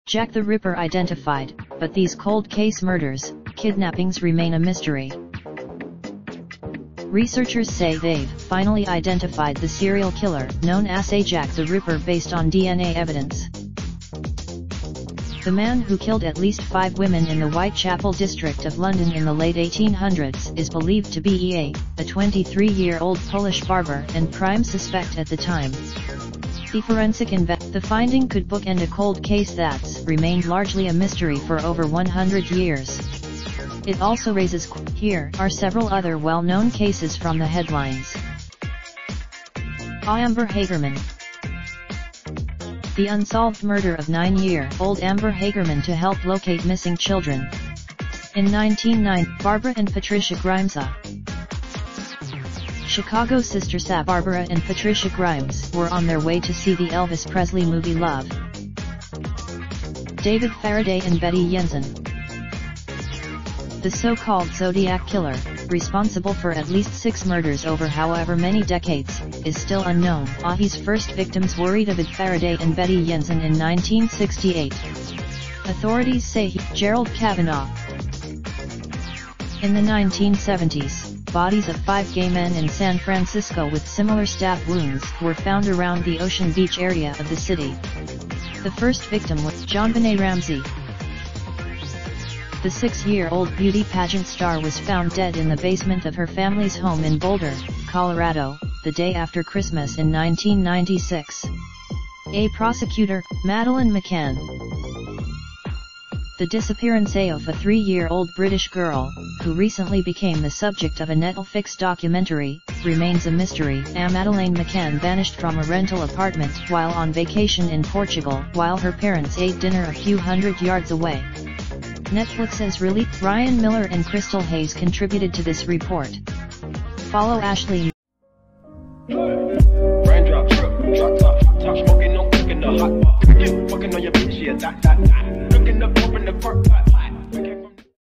Jack the Ripper identified, but these cold case murders, kidnappings remain a mystery. Researchers say they've finally identified the serial killer, known as Jack the Ripper, based on DNA evidence. The man who killed at least 5 women in the Whitechapel district of London in the late 1800s is believed to be a 23-year-old Polish barber and prime suspect at the time. The forensic the finding could bookend a cold case that's remained largely a mystery for over 100 years. It also raises here are several other well-known cases from the headlines. Amber Hagerman. The unsolved murder of 9-year-old Amber Hagerman to help locate missing children. In 1990, Barbara and Patricia Grimes. Chicago sister Barbara and Patricia Grimes were on their way to see the Elvis Presley movie Love. David Faraday and Betty Jensen. The so-called Zodiac Killer, responsible for at least 6 murders over however many decades, is still unknown. His first victims were David Faraday and Betty Jensen in 1968. Authorities say Gerald Kavanaugh. In the 1970s, bodies of 5 gay men in San Francisco with similar stab wounds were found around the Ocean Beach area of the city. The first victim was JonBenet Ramsey. The 6-year-old beauty pageant star was found dead in the basement of her family's home in Boulder, Colorado, the day after Christmas in 1996. A prosecutor, Madeleine McCann. The disappearance of a 3-year-old British girl, who recently became the subject of a Netflix documentary, remains a mystery. Madeleine McCann vanished from a rental apartment while on vacation in Portugal while her parents ate dinner a few hundred yards away. Netflix's release. Ryan Miller and Crystal Hayes contributed to this report. Follow Ashley. Raindrop, drop top, smoking, no cooking the hot pot. You fucking on your bitch, yeah, that.